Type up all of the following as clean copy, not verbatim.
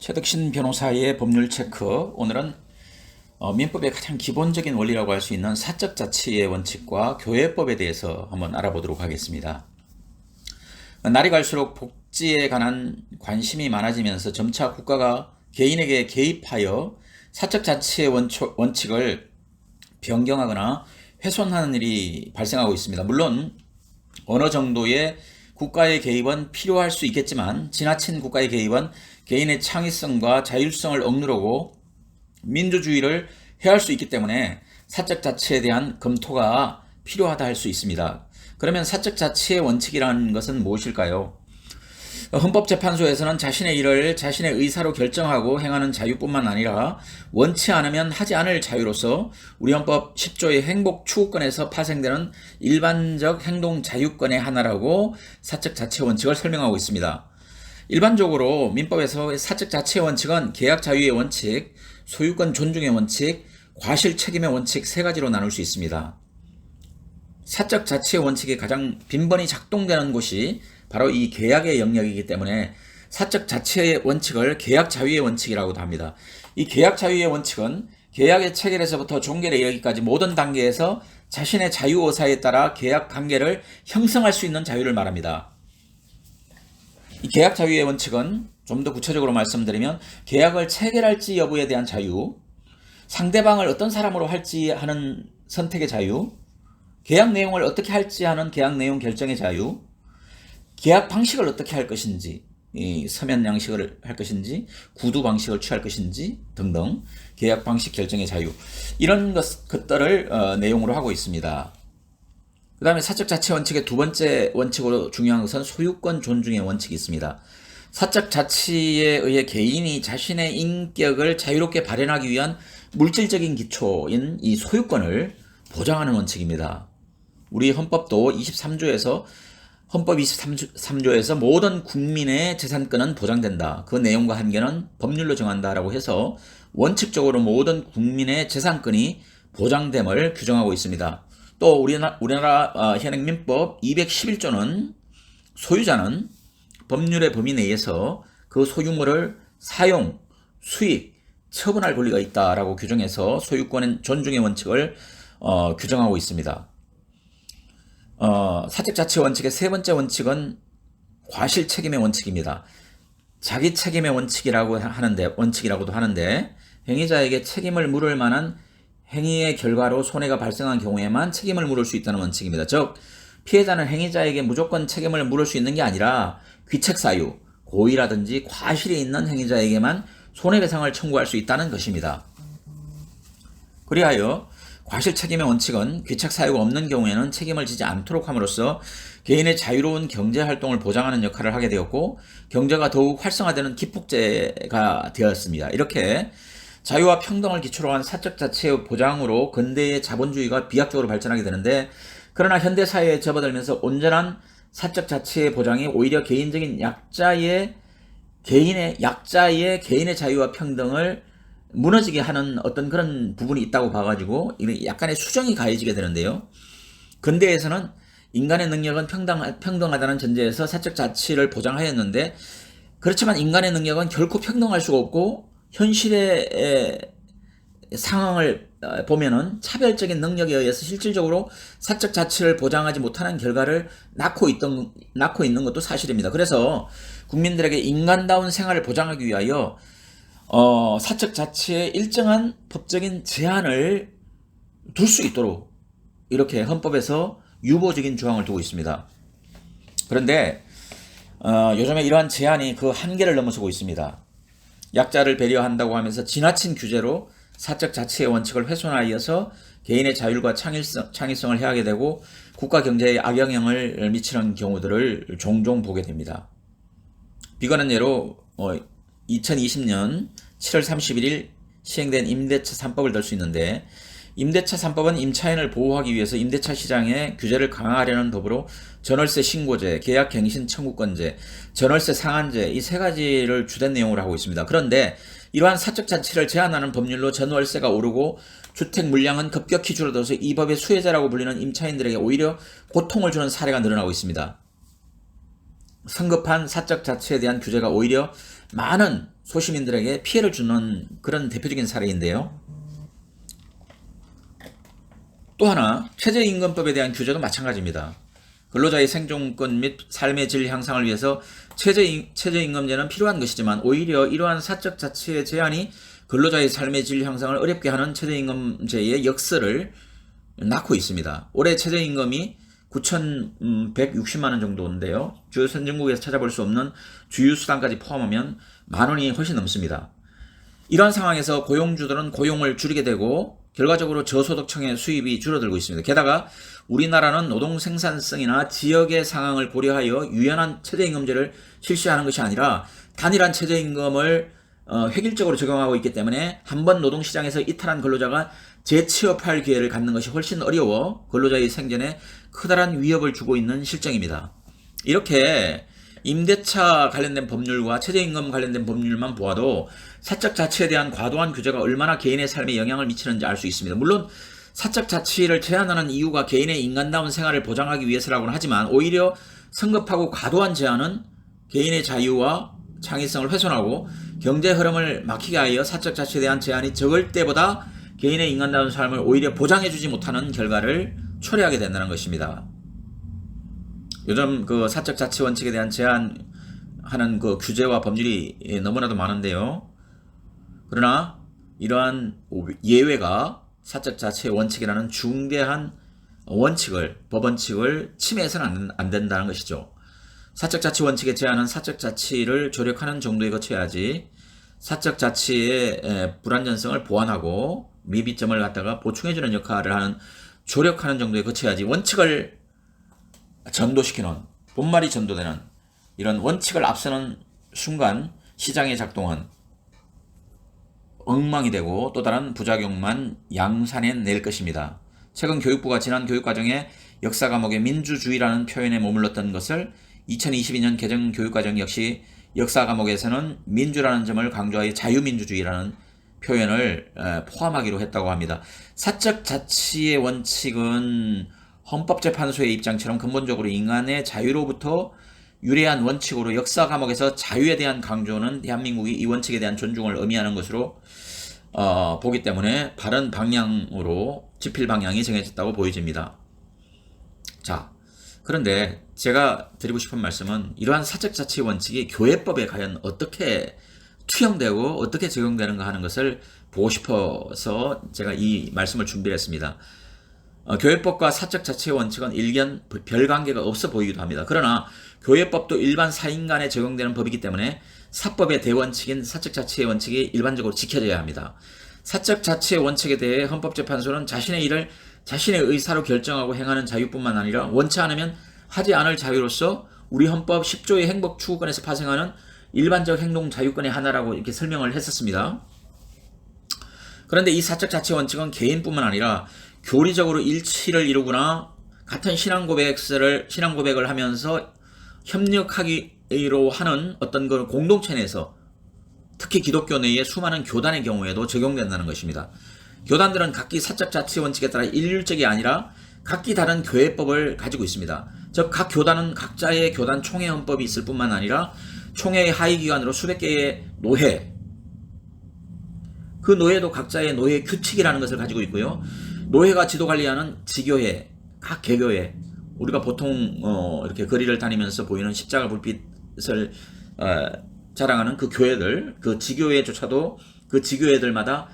최덕신 변호사의 법률 체크. 오늘은 민법의 가장 기본적인 원리라고 할 수 있는 사적 자치의 원칙과 교회법에 대해서 한번 알아보도록 하겠습니다. 날이 갈수록 복지에 관한 관심이 많아지면서 점차 국가가 개인에게 개입하여 사적 자치의 원칙을 변경하거나 훼손하는 일이 발생하고 있습니다. 물론 어느 정도의 국가의 개입은 필요할 수 있겠지만 지나친 국가의 개입은 개인의 창의성과 자율성을 억누르고 민주주의를 해할 수 있기 때문에 사적 자치에 대한 검토가 필요하다 할 수 있습니다. 그러면 사적 자치의 원칙이라는 것은 무엇일까요? 헌법재판소에서는 자신의 일을 자신의 의사로 결정하고 행하는 자유뿐만 아니라 원치 않으면 하지 않을 자유로서 우리 헌법 10조의 행복 추구권에서 파생되는 일반적 행동 자유권의 하나라고 사적 자치의 원칙을 설명하고 있습니다. 일반적으로 민법에서 사적 자치의 원칙은 계약 자유의 원칙, 소유권 존중의 원칙, 과실 책임의 원칙 세 가지로 나눌 수 있습니다. 사적 자치의 원칙이 가장 빈번히 작동되는 곳이 바로 이 계약의 영역이기 때문에 사적 자치의 원칙을 계약 자유의 원칙이라고도 합니다. 이 계약 자유의 원칙은 계약의 체결에서부터 종결에 이르기까지 모든 단계에서 자신의 자유 의사에 따라 계약 관계를 형성할 수 있는 자유를 말합니다. 이 계약 자유의 원칙은 좀 더 구체적으로 말씀드리면 계약을 체결할지 여부에 대한 자유, 상대방을 어떤 사람으로 할지 하는 선택의 자유, 계약 내용을 어떻게 할지 하는 계약 내용 결정의 자유, 계약 방식을 어떻게 할 것인지, 서면 양식을 할 것인지, 구두 방식을 취할 것인지 등등 계약 방식 결정의 자유, 이런 것들을 내용으로 하고 있습니다. 그 다음에 사적 자치 원칙의 두 번째 원칙으로 중요한 것은 소유권 존중의 원칙이 있습니다. 사적 자치에 의해 개인이 자신의 인격을 자유롭게 발현하기 위한 물질적인 기초인 이 소유권을 보장하는 원칙입니다. 우리 헌법도 23조에서 헌법 23조에서 모든 국민의 재산권은 보장된다. 그 내용과 한계는 법률로 정한다라고 해서 원칙적으로 모든 국민의 재산권이 보장됨을 규정하고 있습니다. 또 우리나라 현행민법 211조는 소유자는 법률의 범위 내에서 그 소유물을 사용, 수익, 처분할 권리가 있다라고 규정해서 소유권 존중의 원칙을 규정하고 있습니다. 사적 자치 원칙의 세 번째 원칙은 과실 책임의 원칙입니다. 자기 책임의 원칙이라고도 하는데 행위자에게 책임을 물을 만한 행위의 결과로 손해가 발생한 경우에만 책임을 물을 수 있다는 원칙입니다. 즉 피해자는 행위자에게 무조건 책임을 물을 수 있는 게 아니라 귀책 사유, 고의라든지 과실이 있는 행위자에게만 손해배상을 청구할 수 있다는 것입니다. 그리하여 과실 책임의 원칙은 귀책 사유가 없는 경우에는 책임을 지지 않도록 함으로써 개인의 자유로운 경제활동을 보장하는 역할을 하게 되었고 경제가 더욱 활성화되는 기폭제가 되었습니다. 이렇게 자유와 평등을 기초로 한 사적 자치의 보장으로 근대의 자본주의가 비약적으로 발전하게 되는데 그러나 현대사회에 접어들면서 온전한 사적 자치의 보장이 오히려 개인의 자유와 평등을 무너지게 하는 어떤 그런 부분이 있다고 봐가지고 약간의 수정이 가해지게 되는데요. 근대에서는 인간의 능력은 평등하다는 전제에서 사적 자치를 보장하였는데 그렇지만 인간의 능력은 결코 평등할 수가 없고 현실의 상황을 보면은 차별적인 능력에 의해서 실질적으로 사적 자치를 보장하지 못하는 결과를 낳고 있는 것도 사실입니다. 그래서 국민들에게 인간다운 생활을 보장하기 위하여 사적 자치에 일정한 법적인 제한을 둘 수 있도록 이렇게 헌법에서 유보적인 조항을 두고 있습니다. 그런데 요즘에 이러한 제한이 그 한계를 넘어서고 있습니다. 약자를 배려한다고 하면서 지나친 규제로 사적 자치의 원칙을 훼손하여서 개인의 자율과 창의성을 해하게 되고 국가 경제에 악영향을 미치는 경우들을 종종 보게 됩니다. 비관한 예로 2020년 7월 31일 시행된 임대차 3법을 들 수 있는데 임대차 3법은 임차인을 보호하기 위해서 임대차 시장의 규제를 강화하려는 법으로 전월세 신고제, 계약갱신 청구권제, 전월세 상한제 이 세 가지를 주된 내용으로 하고 있습니다. 그런데 이러한 사적 자치를 제한하는 법률로 전월세가 오르고 주택 물량은 급격히 줄어들어서 이 법의 수혜자라고 불리는 임차인들에게 오히려 고통을 주는 사례가 늘어나고 있습니다. 성급한 사적 자치에 대한 규제가 오히려 많은 소시민들에게 피해를 주는 그런 대표적인 사례인데요. 또 하나, 최저임금법에 대한 규제도 마찬가지입니다. 근로자의 생존권 및 삶의 질 향상을 위해서 최저임금제는 필요한 것이지만 오히려 이러한 사적 자치의 제한이 근로자의 삶의 질 향상을 어렵게 하는 최저임금제의 역설을 낳고 있습니다. 올해 최저임금이 9,160만 원 정도인데요. 주요 선진국에서 찾아볼 수 없는 주유수당까지 포함하면 만 원이 훨씬 넘습니다. 이러한 상황에서 고용주들은 고용을 줄이게 되고 결과적으로 저소득층의 수입이 줄어들고 있습니다. 게다가 우리나라는 노동 생산성이나 지역의 상황을 고려하여 유연한 최저임금제를 실시하는 것이 아니라 단일한 최저임금을 획일적으로 적용하고 있기 때문에 한번 노동시장에서 이탈한 근로자가 재취업할 기회를 갖는 것이 훨씬 어려워 근로자의 생존에 커다란 위협을 주고 있는 실정입니다. 이렇게 임대차 관련된 법률과 최저임금 관련된 법률만 보아도 사적 자치에 대한 과도한 규제가 얼마나 개인의 삶에 영향을 미치는지 알 수 있습니다. 물론 사적 자치를 제한하는 이유가 개인의 인간다운 생활을 보장하기 위해서라고는 하지만 오히려 성급하고 과도한 제한은 개인의 자유와 창의성을 훼손하고 경제 흐름을 막히게 하여 사적 자치에 대한 제한이 적을 때보다 개인의 인간다운 삶을 오히려 보장해주지 못하는 결과를 초래하게 된다는 것입니다. 요즘 그 사적 자치 원칙에 대한 제한하는 그 규제와 법률이 너무나도 많은데요. 그러나 이러한 예외가 사적 자치의 원칙이라는 중대한 법원칙을 침해해서는 안 된다는 것이죠. 사적 자치 원칙의 제한은 사적 자치를 조력하는 정도에 거쳐야지 사적 자치의 불완전성을 보완하고 미비점을 갖다가 보충해주는 역할을 하는 조력하는 정도에 거쳐야지 원칙을 전도시키는 본말이 전도되는 이런 원칙을 앞서는 순간 시장의 작동은 엉망이 되고 또 다른 부작용만 양산해낼 것입니다. 최근 교육부가 지난 교육과정에 역사 과목에 민주주의라는 표현에 머물렀던 것을 2022년 개정 교육과정 역시 역사 과목에서는 민주라는 점을 강조하여 자유민주주의라는 표현을 포함하기로 했다고 합니다. 사적 자치의 원칙은 헌법재판소의 입장처럼 근본적으로 인간의 자유로부터 유래한 원칙으로 역사 과목에서 자유에 대한 강조는 대한민국이 이 원칙에 대한 존중을 의미하는 것으로 보기 때문에 바른 방향으로 지필 방향이 정해졌다고 보여집니다. 자, 그런데 제가 드리고 싶은 말씀은 이러한 사적 자치의 원칙이 교회법에 과연 어떻게 투영되고 어떻게 적용되는가 하는 것을 보고 싶어서 제가 이 말씀을 준비를 했습니다. 교회법과 사적 자치의 원칙은 일견 별 관계가 없어 보이기도 합니다. 그러나 교회법도 일반 사인 간에 적용되는 법이기 때문에 사법의 대원칙인 사적 자치의 원칙이 일반적으로 지켜져야 합니다. 사적 자치의 원칙에 대해 헌법재판소는 자신의 일을 자신의 의사로 결정하고 행하는 자유뿐만 아니라 원치 않으면 하지 않을 자유로서 우리 헌법 10조의 행복 추구권에서 파생하는 일반적 행동 자유권의 하나라고 이렇게 설명을 했었습니다. 그런데 이 사적 자치의 원칙은 개인뿐만 아니라 교리적으로 일치를 이루거나 같은 신앙 고백을 하면서 협력하기로 하는 어떤 그 공동체 내에서 특히 기독교 내의 수많은 교단의 경우에도 적용된다는 것입니다. 교단들은 각기 사적 자치 원칙에 따라 일률적이 아니라 각기 다른 교회법을 가지고 있습니다. 즉 각 교단은 각자의 교단 총회 헌법이 있을 뿐만 아니라 총회의 하위 기관으로 수백 개의 노회, 그 노회도 각자의 노회 규칙이라는 것을 가지고 있고요. 노회가 지도 관리하는 지교회, 각 개교회, 우리가 보통 이렇게 거리를 다니면서 보이는 십자가 불빛을 자랑하는 그 교회들, 그 지교회조차도 그 지교회들마다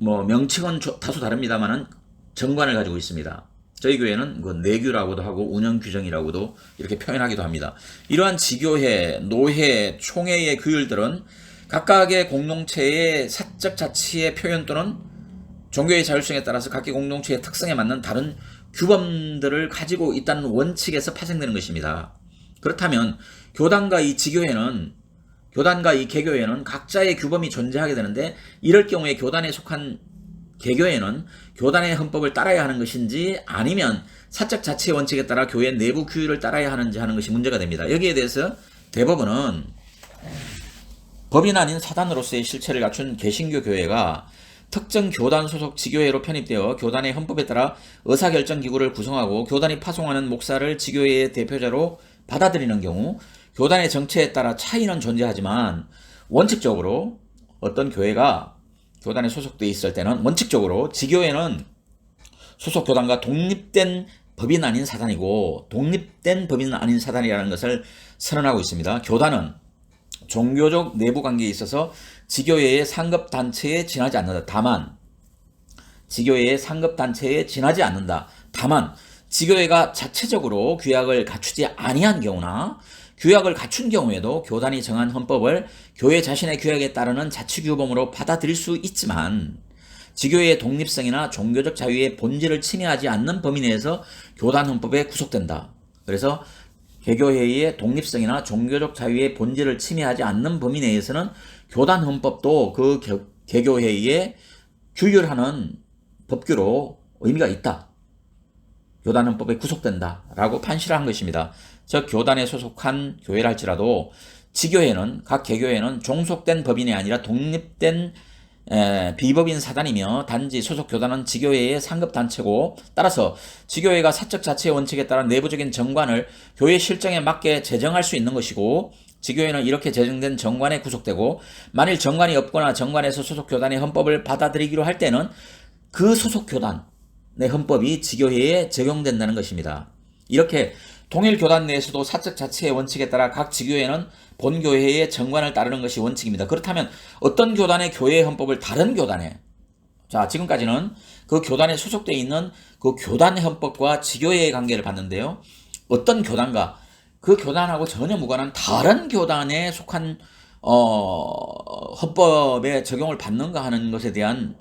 명칭은 다소 다릅니다만은 정관을 가지고 있습니다. 저희 교회는 그 내규라고도 하고 운영규정이라고도 이렇게 표현하기도 합니다. 이러한 지교회, 노회, 총회의 규율들은 각각의 공동체의 사적 자치의 표현 또는 종교의 자율성에 따라서 각기 공동체의 특성에 맞는 다른 규범들을 가지고 있다는 원칙에서 파생되는 것입니다. 그렇다면 교단과 이 개교회는 각자의 규범이 존재하게 되는데 이럴 경우에 교단에 속한 개교회는 교단의 헌법을 따라야 하는 것인지 아니면 사적 자치의 원칙에 따라 교회 내부 규율을 따라야 하는지 하는 것이 문제가 됩니다. 여기에 대해서 대법원은 법인 아닌 사단으로서의 실체를 갖춘 개신교 교회가 특정 교단 소속 지교회로 편입되어 교단의 헌법에 따라 의사결정기구를 구성하고 교단이 파송하는 목사를 지교회의 대표자로 받아들이는 경우 교단의 정체에 따라 차이는 존재하지만 원칙적으로 어떤 교회가 교단에 소속되어 있을 때는 원칙적으로 지교회는 소속 교단과 독립된 법인 아닌 사단이고 독립된 법인은 아닌 사단이라는 것을 선언하고 있습니다. 교단은 종교적 내부 관계에 있어서 지교회의 상급 단체에 지나지 않는다. 다만 지교회의 상급 단체에 지나지 않는다. 다만 지교회가 자체적으로 규약을 갖추지 아니한 경우나 규약을 갖춘 경우에도 교단이 정한 헌법을 교회 자신의 규약에 따르는 자치규범으로 받아들일 수 있지만 지교회의 독립성이나 종교적 자유의 본질을 침해하지 않는 범위 내에서 교단 헌법에 구속된다. 그래서 개교회의 독립성이나 종교적 자유의 본질을 침해하지 않는 범위 내에서는 교단 헌법도 그 개교회에 규율하는 법규로 의미가 있다. 교단 헌법에 구속된다 라고 판시를 한 것입니다. 즉 교단에 소속한 교회라 할지라도 지교회는 각 개교회는 종속된 법인이 아니라 독립된 비법인 사단이며 단지 소속 교단은 지교회의 상급단체고 따라서 지교회가 사적 자치의 원칙에 따라 내부적인 정관을 교회 실정에 맞게 제정할 수 있는 것이고 지교회는 이렇게 제정된 정관에 구속되고 만일 정관이 없거나 정관에서 소속 교단의 헌법을 받아들이기로 할 때는 그 소속 교단의 헌법이 지교회에 적용된다는 것입니다. 이렇게 동일 교단 내에서도 사적 자치의 원칙에 따라 각 지교회는 본교회의 정관을 따르는 것이 원칙입니다. 그렇다면 어떤 교단의 교회의 헌법을 다른 교단에 지금까지는 그 교단에 소속되어 있는 그 교단의 헌법과 지교회의 관계를 봤는데요. 어떤 교단과 그 교단하고 전혀 무관한 다른 교단에 속한 헌법에 적용을 받는가 하는 것에 대한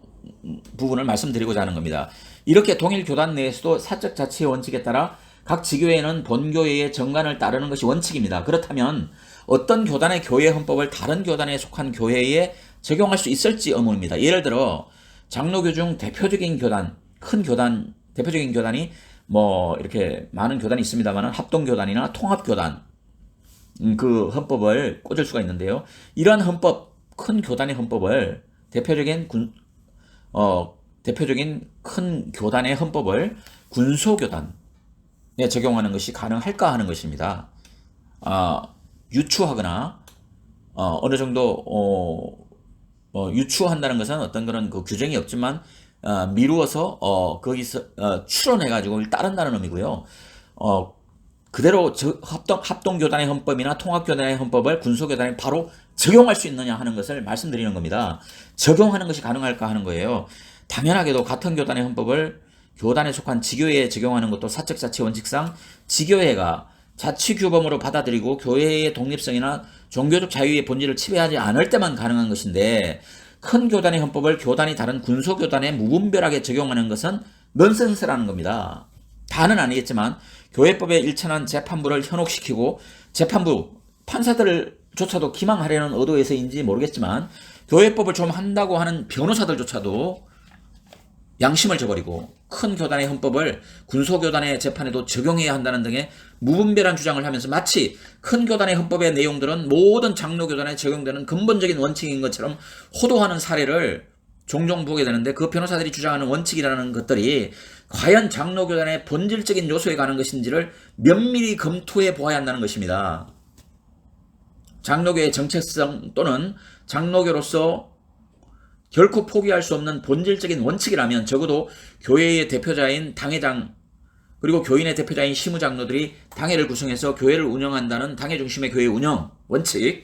부분을 말씀드리고자 하는 겁니다. 이렇게 동일 교단 내에서도 사적 자치의 원칙에 따라 각 지교회는 본교회의 정관을 따르는 것이 원칙입니다. 그렇다면 어떤 교단의 교회 헌법을 다른 교단에 속한 교회에 적용할 수 있을지 의문입니다. 예를 들어 장로교 중 대표적인 교단, 큰 교단, 대표적인 교단이 뭐 이렇게 많은 교단이 있습니다만 합동교단이나 통합교단 그 헌법을 꽂을 수가 있는데요. 이러한 헌법, 큰 교단의 헌법을 대표적인 큰 교단의 헌법을 군소교단에 적용하는 것이 가능할까 하는 것입니다. 유추하거나 어느 정도 유추한다는 것은 어떤 그런 그 규정이 없지만 미루어서 거기서 추론해가지고 따른다는 의미고요. 그대로 합동교단의 헌법이나 통합교단의 헌법을 군소교단에 바로 적용할 수 있느냐 하는 것을 말씀드리는 겁니다. 적용하는 것이 가능할까 하는 거예요. 당연하게도 같은 교단의 헌법을 교단에 속한 지교회에 적용하는 것도 사적 자치 원칙상 지교회가 자치규범으로 받아들이고 교회의 독립성이나 종교적 자유의 본질을 침해하지 않을 때만 가능한 것인데 큰 교단의 헌법을 교단이 다른 군소교단에 무분별하게 적용하는 것은 넌센스라는 겁니다. 다는 아니겠지만 교회법에 일천한 재판부를 현혹시키고 재판부 판사들조차도 기망하려는 의도에서인지 모르겠지만 교회법을 좀 한다고 하는 변호사들조차도 양심을 저버리고 큰 교단의 헌법을 군소교단의 재판에도 적용해야 한다는 등의 무분별한 주장을 하면서 마치 큰 교단의 헌법의 내용들은 모든 장로교단에 적용되는 근본적인 원칙인 것처럼 호도하는 사례를 종종 보게 되는데 그 변호사들이 주장하는 원칙이라는 것들이 과연 장로교단의 본질적인 요소에 관한 것인지를 면밀히 검토해 보아야 한다는 것입니다. 장로교의 정체성 또는 장로교로서 결코 포기할 수 없는 본질적인 원칙이라면 적어도 교회의 대표자인 당회장 그리고 교인의 대표자인 시무장로들이 당회를 구성해서 교회를 운영한다는 당회 중심의 교회 운영 원칙,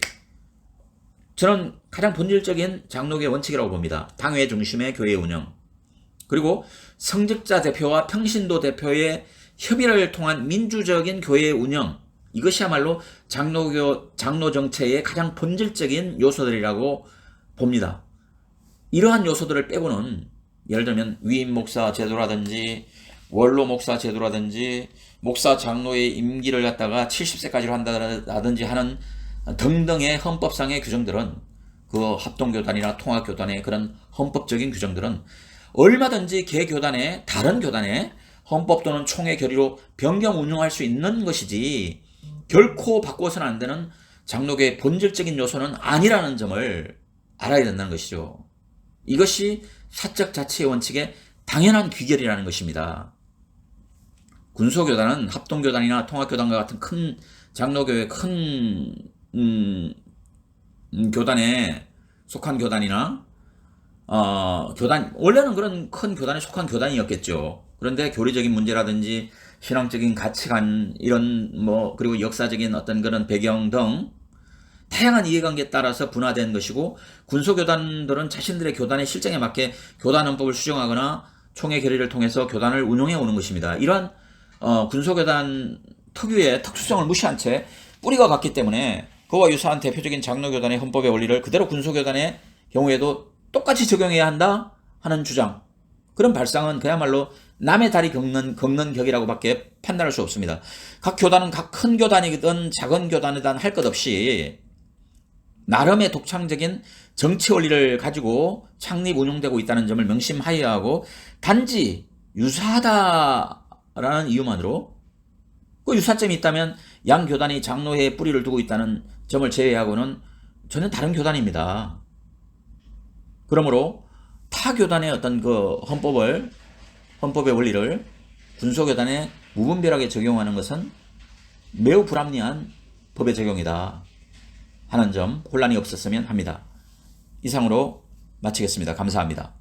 저는 가장 본질적인 장로교의 원칙이라고 봅니다. 당회 중심의 교회 운영, 그리고 성직자 대표와 평신도 대표의 협의를 통한 민주적인 교회 운영, 이것이야말로 장로 정체의 가장 본질적인 요소들이라고 봅니다. 이러한 요소들을 빼고는 예를 들면 위임 목사 제도라든지 원로 목사 제도라든지 목사 장로의 임기를 갖다가 70세까지로 한다든지 하는 등등의 헌법상의 규정들은 그 합동교단이나 통합교단의 그런 헌법적인 규정들은 얼마든지 개교단의 다른 교단의 헌법 또는 총회 결의로 변경 운용할 수 있는 것이지 결코 바꾸어서는 안 되는 장로교의 본질적인 요소는 아니라는 점을 알아야 된다는 것이죠. 이것이 사적 자치의 원칙의 당연한 귀결이라는 것입니다. 군소교단은 합동교단이나 통합교단과 같은 큰 장로교의 큰 교단에 속한 교단이나 교단 원래는 그런 큰 교단에 속한 교단이었겠죠. 그런데 교리적인 문제라든지 신앙적인 가치관 이런 그리고 역사적인 어떤 그런 배경 등 다양한 이해관계에 따라서 분화된 것이고, 군소교단들은 자신들의 교단의 실정에 맞게 교단헌법을 수정하거나 총회 결의를 통해서 교단을 운영해 오는 것입니다. 이러한 군소교단 특유의 특수성을 무시한 채 뿌리가 같기 때문에 그와 유사한 대표적인 장로교단의 헌법의 원리를 그대로 군소교단의 경우에도 똑같이 적용해야 한다 하는 주장, 그런 발상은 그야말로 남의 다리 긁는 격이라고밖에 판단할 수 없습니다. 각 교단은 각 큰 교단이든 작은 교단이든 할 것 없이 나름의 독창적인 정치 원리를 가지고 창립 운영되고 있다는 점을 명심하여야 하고, 단지 유사하다라는 이유만으로, 그 유사점이 있다면 양 교단이 장로회에 뿌리를 두고 있다는 점을 제외하고는 전혀 다른 교단입니다. 그러므로 타 교단의 어떤 그 헌법의 원리를 군소교단에 무분별하게 적용하는 것은 매우 불합리한 법의 적용이다 하는 점 혼란이 없었으면 합니다. 이상으로 마치겠습니다. 감사합니다.